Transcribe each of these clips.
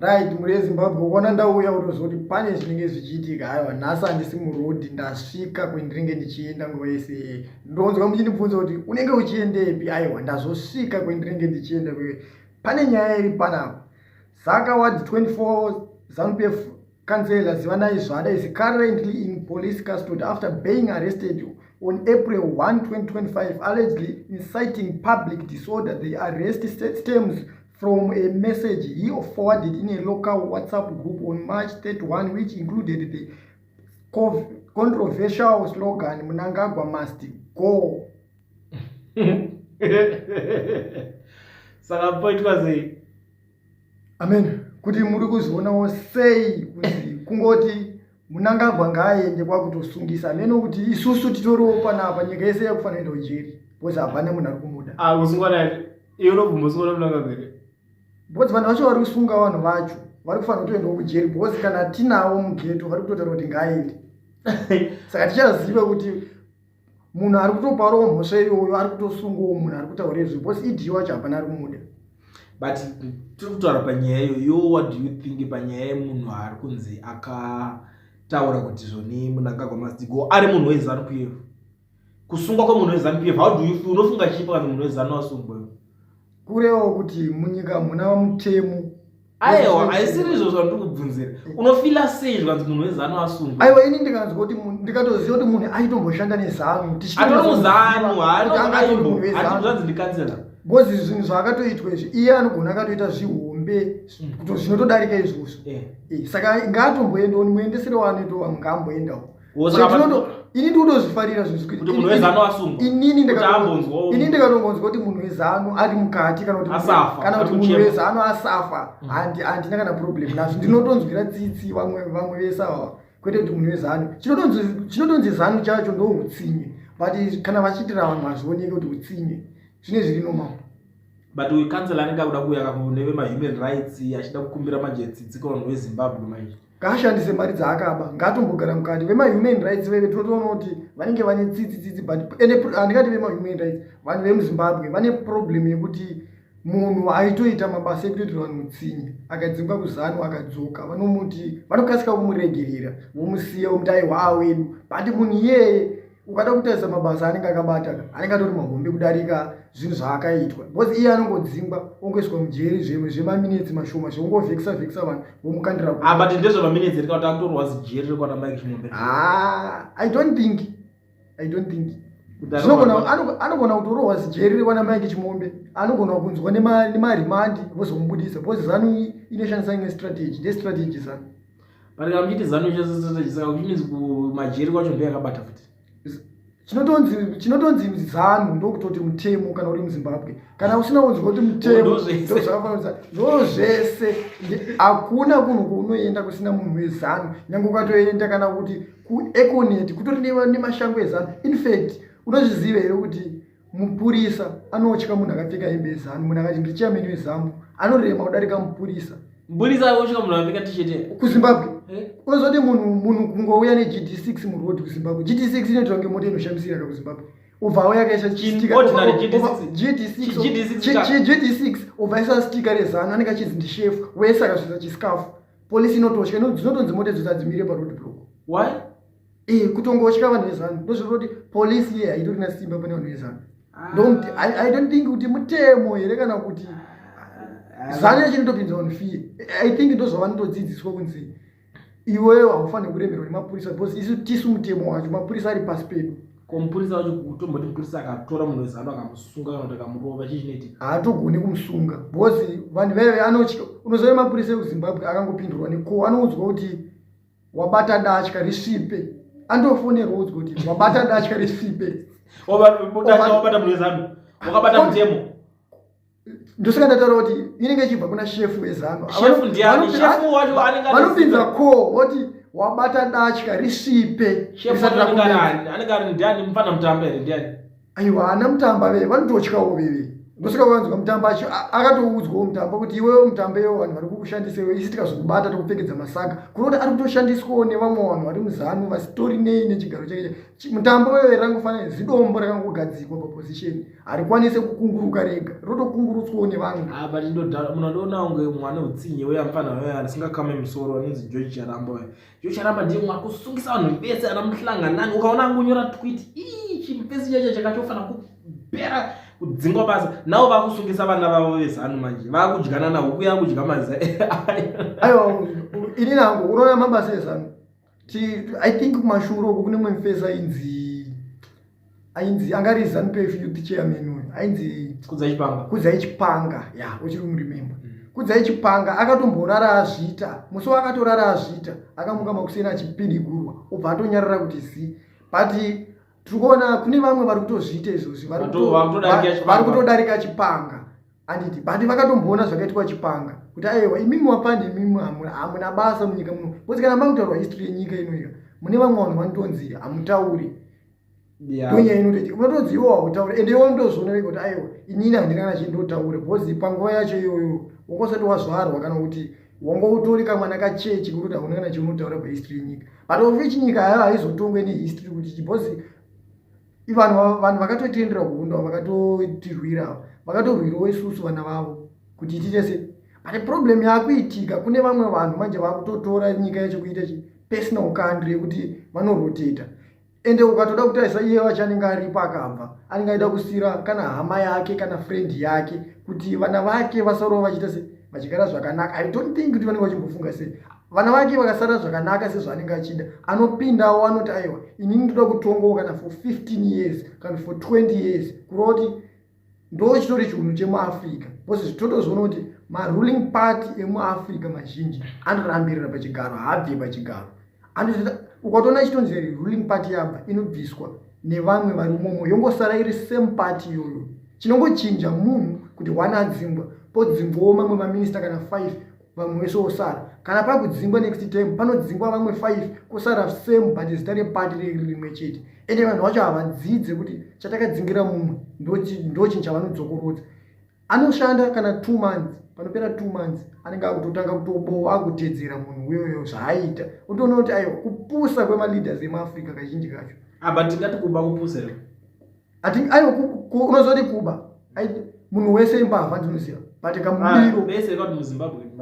Right, muri Zimbabwe kuona ndauya utozoti pane zvinenge zvichiitika. Haiwa, nhasi handisi murodhi, ndasvika kwendinenge ndichienda nguva yese. Ndonzwa muchindibvunza kuti unenge uchiendepi? Aiwa, ndazosvika kwendinenge ndichienda. Pane nyaya iri panapa. Saka Ward 24 ZANU-PF councillor Zivanai Zvada is currently in police custody after being arrested on April 1, 2025, allegedly inciting public disorder. The arrest stems from a message he forwarded in a local WhatsApp group on March 31, which included the controversial slogan Mnangagwa must go. Saka point was Amen. Kuti muri kuzionawo sei kuti kungoti Mnangagwa ngaaende kwakutosungisa. Ameno kuti isusu titoriwo panapa nyika yese yakufanira ujeri. Boza hapana munhu ari kumuda. Kusungana iyo nobvumbusungana Mnangagwa. Bozi vanhu vacho vari kusunga vanhu vacho vari kufanira kutoendawo kujeri. Bozi kana tinawo mugeto vari kutotaura kuti ngaaende. Saka tichaziva kuti munhu ari kutoparowo mhosva iyoyo ari kutosungawo munhu ari kutaura izvi. Bozi idhiyo wacho hapana ari kumuda. But tiri kutaura panyaya iyoyo, what do you think panyaya yemunhu ari kunzi akataura kuti zvoni Mnangagwa must go ari munhu weZANU-PF? Kusungwa kwemunhu weZANU-PF, how do you feel? Unofunga chipi kana munhu weZANU asungwa? Kurewo kuti munyika muna mutemo. Aiwa, haisiri izvo zvandiri kubvunzira. Unofila sei zvanzi munhu weZANU asungwa? Aiwa, ini ndikatoziva kuti munhu aitomboshanda neZANU. ATOMUZANU, zvanzi ndikansela. Bozi zvinhu zvaakatoitwa izvi, iye anogona akatoita zvihombe kuti zvinotodarika izvozvo. Saka ngaatomboendawo, muendesere waanoitawo ngaamboendawo. Ini ndikutozvifarira kuti munhu weZANU asungwa. Ini ndikatongonzwa kuti munhu weZANU ari mukati kana kuti munhu weZANU asafa, handina kana problem nazvo. Ndinotonzwira tsitsi vamwe vese ava, kwete kuti munhu weZANU. Chinotonzi ZANU chacho ndoutsinye, but kana vachiitira vanhu hazvioneke kuti utsinye. Zvine zviri normal. But we cancel anenge akuda kuuya kakune vema-human rights achida kukumbira majetsitsi kuvanhu veZimbabwe manje. Ngaashandise mari dzaakaba, ngaatombogara mukati. Vema-human rights veve totoona kuti vanenge vane tsitsi, but handingati vema-human rights, vanhu vemuZimbabwe vane problem yekuti munhu aitoita mabasa ekutoita vanhu utsinye, akadzingwa kuZANU akadzoka, vanomuti vanokasika kumuregerera, vomusiya vomuti aiwa wedu. But munhu iyeye ukada kutarisa mabasa anenge akabata, anenge atori mahombe kudarika zvinhu zvaakaitwa. Because iye anongodzingwa ongoiswa mujeri zvemaminitsi mashoma zvongovhekisa vanhu vomukandira. But ndezvo maminitsi rika kuti akutorwa zijeri rekwana Mike Chimombe. I don't think. Anogona kutorwa zijeri rekwana Mike Chimombe. Anogona kunzwa nemarimandi vozomubudisa. Because ZANU inoshandisa imwe strategy. Ndestrategy ZANU. But kana muchiti ZANU inoshandisa strategy, saka kuchimidzi kumajeri kwacho ndo yakabata futi. Chinotonzi ZANU ndokutoti mutemo kana uri muZimbabwe. Kana usina kunzwa kuti mutemo ndozvese. Hakuna kunhu kunoenda kusina munhu weZANU. Nyange ukatoenda kana kuti kuEconet kutori nemashango eZANU. In fact, unozviziva here kuti mupurisa anotya munhu akapfeka hembe yeZANU. Munhu akati ndiri chairman weZANU anorema kudarika mupurisa. Mupurisa akosvika munhu akapfeka t-shirt kuZimbabwe. Unozoti munhu kungouya neGD6 muroad kuZimbabwe. GD6 inoitwa ngemota inoshamisira kuZimbabwe. Ubva auya akaisa sticker ordinary GD6 ubva isa sticker reZANU, anenge achinzi ndishefu wese akasvitsa chisikafu. Polisi inotosha, dzinotonzi mota dzimire paroad block. Why? Kutongotya vanhu veZANU. Ndozvoti polisi iye haitorina simba pane vanhu veZANU. I don't think kuti mutemo here kana kuti ZANU yachinotopinza vanhu fear. I think ndozvavanotodzidziswa kunzi iwewe haufaniri kuremerwa nemapurisa, because isu tisu mutemo wacho mapurisa ari pasi pedu. Komupurisa wacho kutomboti mupurisa akatora munhu weZANU akamusunga kana kuti akamurova chichinoitika. Haatogoni kumusunga because vanhu veve anotya. Unoziva mapurisa ekuZimbabwe akangopindurwa neko, anoudzwa kuti wabata datya risvipe. Andofonerwa udzwa kuti wabata datya risvipe. Wabata munhu weZANU, wakabata mutemo. Ndosaka ndataura kuti inenge ichibva kuna shefu weZANU. Shefu ndiani? Shefu wacho anenge vanopinza ko voti wabata datya risvipe. Shefu anenge ari ndiani? Mufana mutamba here ndiani? Aiwa, ana mutamba veve vanototyawo veve. ndosvika kuvanzwa mutambo acho akatoudzwawo mutambo kuti iwewo mutambo iwo vanhu vari kukushandisa iwe isi tikazokubata tokupfekedza masaga kunoti ari kutoshandiswawo nevamwe vanhu vari muzanu vasitori nei nechigaro chake mutambo iwe rangofanira zidombo rakangogadzikwa paposition harikwanise kukunguruka rega rotokungurutswawo nevamwe. But munhu andoona unge mwana utsinye uya mufana uya asingakame musoro anonzi George Charamba uya. George Charamba ndiye mwana kusungisa vanhu vese anamuhlanganani ukaona angonyora tweet chimupesi chacho chakachofana kupera kudzingwa basa navo vakusungisa vana vavo vezanu manje vakudyana nawo kuya kudya maza aiwa ini nangu unoona mabasa ezanu I think kumashure uko kune mwe mufesi ainzi angari ZANU-PF youth chairman uyu ainzi Kudzai Chipanga ya uchiri kumuremember Kudzai Chipanga akatomborara azvita musi wakatorara azvita akamuka makuseni achipidigurwa obva atonyarara kuti si but turikuona kune vamwe vari kutozviita izvozvi vari kutodarika Chipanga anditi but vakatomboona zvakaitwa Chipanga kuti aiwa imimi wapande imimi hamuna basa munyika muno kuti kana makutaurwa history yenyika inoika mune vamwe vanhu vanotonzi hamutauri donya inototi unotodziwa hautauri ende iwo ndozvoona kuti aiwa inini handina kana chindotaure bhozi panguva yacho iyoyo wangosati wazvarwa kana kuti wangoutori kamwana kachechi kuti hauna kana chaunotaura pahistory yenyika but ofi chinyika yayo haizotongwe nehistory kuti chibhozi vanhu vakatotendera kuunda vakatotirwira vakatorwirawo isusu vana vavo kuti titese but problem yakuitika kune vamwe vanhu manje vakutotora nyika yacho kuita personal country yekuti vanoroteta ende ukatoda kutarisa iye vachanenge aripo akabva anenge aida kusira kana hama yake kana friend yake kuti vana vake vasarowo vachiita se vachigara zvakanaka. I don't think kuti vanenge vachimbofunga sei vana vake vakasara zvakanaka sezvaanenge achida anopindawo anoti aiwa inini ndoda kutongawo kana for 15 years kana for 20 years kurova kuti ndo chitori chinhu chemuafrica bcause zvitotozoona kuti maruling party emuafrica mazhinji anorambirira pachigaro haabve pachigaro ukatoona chitonzi ruling party yabva inobviswa nevamwe vari umomo yongosara iri same party iyoyo chinongochinja munhu kuti one adzingwa podzingwawo mamwe maminista kana 5 vamwe vese osara kana pakudzingwa next time panodzingwa vamwe 5 kusara same but zita reparty rimwe chete ende vanhu vacho havadzidze kuti chatakadzingira mumwe ndo chinhu chavanodzokorodza anoshanda kana 2 months panopera 2 months anenge akutotanga kutobowa akutedzera munhu uyoyo zvaaita utoona kuti aiwa kupusa kwemaleaders emuafrica kazhinji kacho but tingati kuba kupusa aiwa unozoti kuba munhu wese imbavha ndinoziva but kamubiro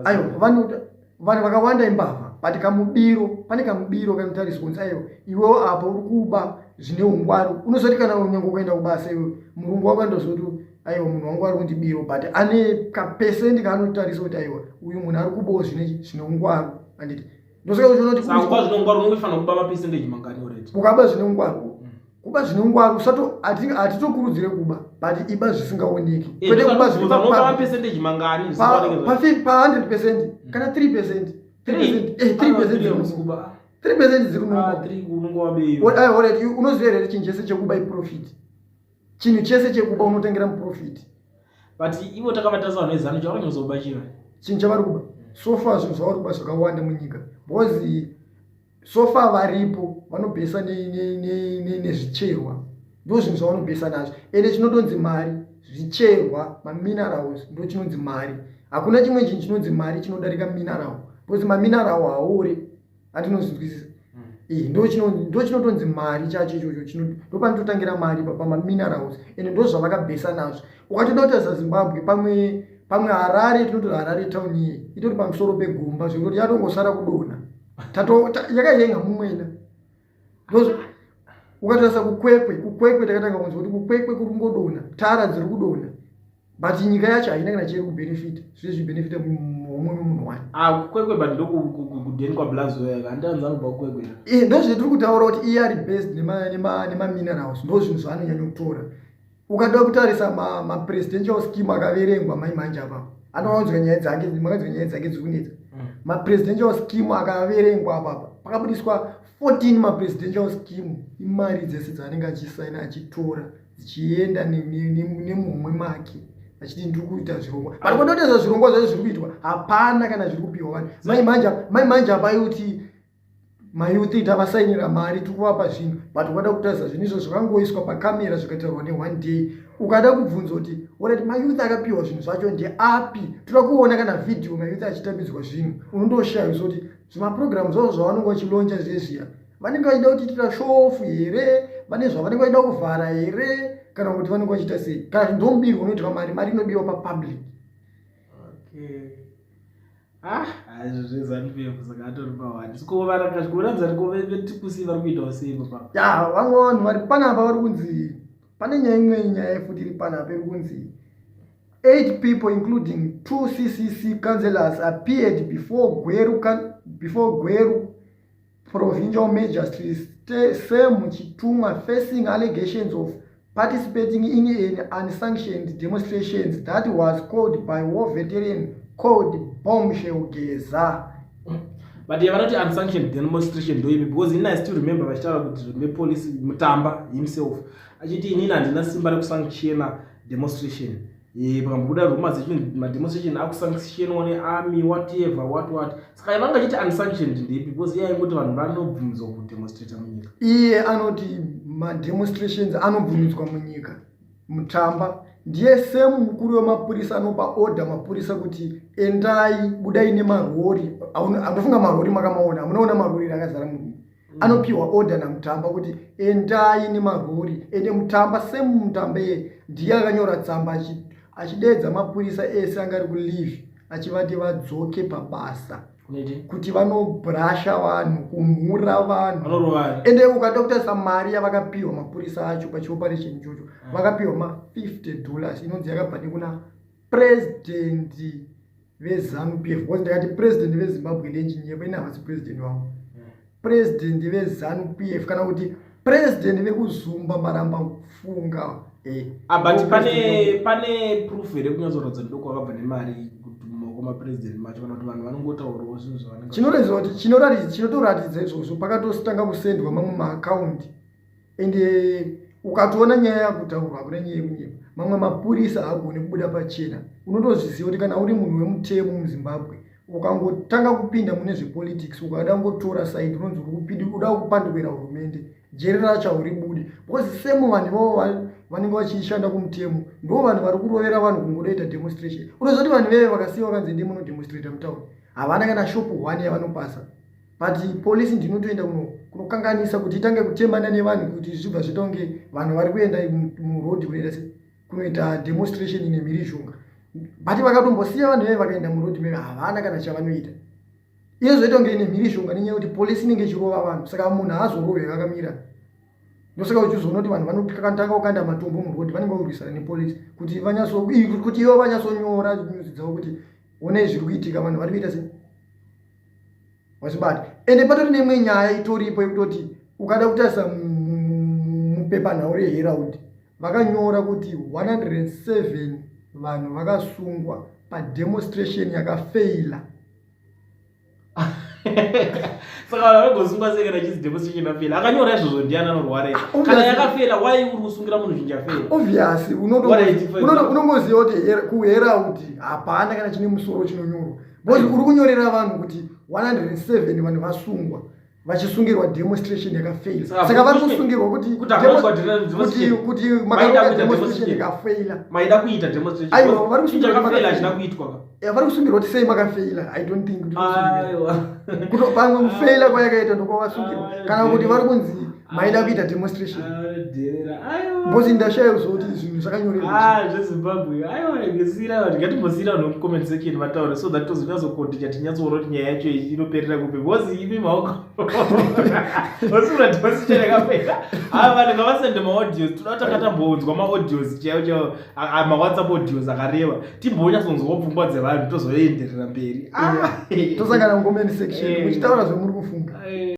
aiwa vanhu vakawanda imbavha but kamubiro pane kamubiro kanotariswa kunzi aiwa iwewo apa uri kuba zvine ungwaru unozoti kana unyange kuenda kubasa iwe murungu wako andozoti aiwa munhu wangu ari kundibiro but ane kapesendi kaanotarisa kuti aiwa uyu munhu ari kubawo zvine ungwaru anditi ndosvika uchiona kuti ukaba zvine ungwaru kuba zvine ungwaru hatitokurudzire kuba but iba zvisingaoneki kwete kuba pa 100% kana 3% 3% ziri unoziva here chinhu chese chekuba iprofit chinhu chese chekuba unotengera muprofit but ivo takavatasa vanhu vezano chavanyozoba chiva chinhu chavari kuba sofa zvinhu zvavari kuba zvakawanda munyika because sofa varipo vanobhesa nezvicherwa ndo zvinhu zvavanobhesa nazvo ende chinotonzi mari zvicherwa maminerals ndo chinonzi mari hakuna chimwe chinhu chinonzi mari chinodarika mineral because mamineral haore handinozvinzwisisa ndo chinotonzi mari chacho ichocho ndopanototangira mari pamaminerals ende ndo zvavakabhesa nazvo ukatoda kutarisa Zimbabwe pamwe Harare tinoti Harare town iye itori pamusoro pegomba zvekuti yatongosara kudonha yakayenga mumwena ukatarisa kukwekwe takatanga kunzwa kuti kukwekwe kuri kungodonha tara dziri kudonha but nyika yacho haina kana chiri kubenefita zvizvi zvibenefita mumwe munhu wani kukwekwe but ndokudheni kwablazo handanzani kubva kukwekwe ndo zvetiri kutaura kuti iye ari based nemaminerals ndo zvinhu zvaanonyanya kutora ukada kutarisa mapresidential scheme akaverengwa mai manje apapo anowanzwa nyaya dzake makanzwa nyaya dzake dziri kunetsa mapresidential scheme akaverengwa apapo pakabudiswa 14 mapresidential scheme imari dzese dzaanenge achisaina achitora dzichienda nemumwe make achiti ndiri kuita zvirongwa but kundoteza zvirongwa zvacho zviri kuitwa hapana kana zviri kupiwa vanhu mai manje apayuti mayuthi tavasainira mari tikuvapa zvinhu but ukada kutarisa zvinhu izvo zvakangoiswa pakamera zvikatarwa ne1 day ukada kubvunza kuti orati mayouth akapiwa zvinhu zvacho ndeapi, toda kuona kana vhidhiyo mayouth achitambidzwa zvinhu, unondoshayiwa kuti zvimaprogramu zvavo zvavanenge vachilonja zvezviya vanenge vachida kutiitira shofu here, vane zvavanenge vachida kuvhara here, kana kuti vanenge vachiita sei, kana ndomubirwa unoitwa mari inobiwa papublic. Saka atori pawani sikovara kazvikuratidza kuti vetikusi vari kuitawo sei papa. Ya vamwe vanhu vari panapa vari kunzi pane nyaya imwe nyaya futi iri panapa iri kunzi 8 people including 2 CCC councillors appeared before Gweru Provincial Magistrates same Chitumwa facing allegations of participating in an unsanctioned demonstrations that was called by war veteran called Bombshell Geza. But you are not unsanctioned demonstration do because I still remember vachitaura kuti the police Mutamba himself achiti inini handina simba rekusanctiona demonstration pakambobuda rumors dzechiti mademonstration akusanctionwa nearmy what saka vanga chiti unsanctioned ndei because iye aingoti vanhu vanobvunzwa kudemonstrata munyika. Iye anoti mademonstrations anobvunzwa munyika. Mutamba ndiye same mukuru wemapurisa anopa order mapurisa kuti endai budai nemarori. Anofunga marori makamaona, munoona marori akazara munhu. Anopiwa order naMutamba kuti endai nemarori. Ende Mutamba same Mutamba ndiye akanyora tsamba achidedza mapurisa ese angari kuleave achivati vadzoke pabasa kuti vanobrasha vanhu, kumhura vanhu. Ende ukada kutarisa mari yavakapiwa mapurisa acho pachioperation ichocho vakapiwa $50 inonzi yakabva nekuna president veZANU PF because ndakati president veZimbabwe ndenjinyepa ina havasi president wavo, president veZANU PF kana kuti president vekuzumba maramba kufunga. But pane proof here kunyatsoratidza doko vakabva nemari kumapresident macho kana kuti vanhu vanongotaurawo zvinhu zvavanenge chinotoratidza izvozvo pakatotanga kusendwa mamwe maakaunti. Ende ukatoona nyaya yakutaurwa kuna nyaya yekunyepa mamwe mapurisa haagoni kubuda pachena. Unotozviziva kuti kana uri munhu wemutemo muZimbabwe ukangotanga kupinda mune zvepolitics ukada ngotora side unonzi uda kupandukira hurumende jeri racho uribude because same vanhu ivavo vanenge vachishanda kumutemo ndo vanhu vari kurovera vanhu kungoita demonstration. Unozoti vanhu veve vakasiya vakanzi ndi munodemonstrata mutaundi havana kana shopu 1 yavanopasa, but polisi ndinotoenda kunokanganisa kuti itange kutembana nevanhu kuti zvibva zvita kunge vanhu vari kuenda muroad kunoita demonstration ine mhirizhonga. But vakatombosiya vanhu veve vakaenda muroad meve havana kana chavanoita. Iyo zvoita kunge ine mhirizhonga nenyaya yekuti polisi inenge ichirova vanhu, saka munhu haazorove vakamira. Ndosaka uchizoona kuti vanhu vanotanga kukanda matombo muroad vanenge vakurwisana nepolisi kuti ivo vanyatsonyora nyuzi dzavo kuti onei zviri kuitika vanhu vari kuita sei wasibati. Ende patori neimwe nyaya itoripo yekutoti ukada kutarisa mupepanhau reHerald vakanyora kuti 107 vanhu vakasungwa pademonstration yakafeila. Saka vanogosungwa sei kana chizi demonstration yakafeila? Akanyora izvozvo ndiani anorwara? Kana yakafeila why uri kusungira munhu zvinhu chafeila? Obviously unongoziva kuti kuHerald hapana kana chine musoro chinonyorwa because uri kunyorera vanhu kuti 107 vanhu vasungwa vachisungirwa demonstration yakafeila. Saka vari kusungirwa kuti makaita demonstration yakafeila. Maida kuita demonstration. Aiwa vari kusungirwa yakafeila achina kuitwa. Vari kusungirwa kuti sei makafeila. I don't think kuti pamwe kufeila kwayakaita ndokwavasungirwa kana kuti vari kunzi maida kuita demonstration. Because ndashaya zoti zvinhu zvakanyorerwa zveZimbabwe aiwa ngesira vanhu ngatimbosira vanhu mucomment section vataure so that tozonyatsokodhicha tinyatsoona kuti nyaya yacho inoperera kupi because imi maoko osura demonstration yakapera vanhu ngavasende maaudios toda kutanga tambounzwa maaudios chaiwo mawhatsapp audios akareva timbonyatsonzwawo pfungwa dzevanhu tozoenderera mberi tosangana mucomment section muchitaura zvemuri kufungwa.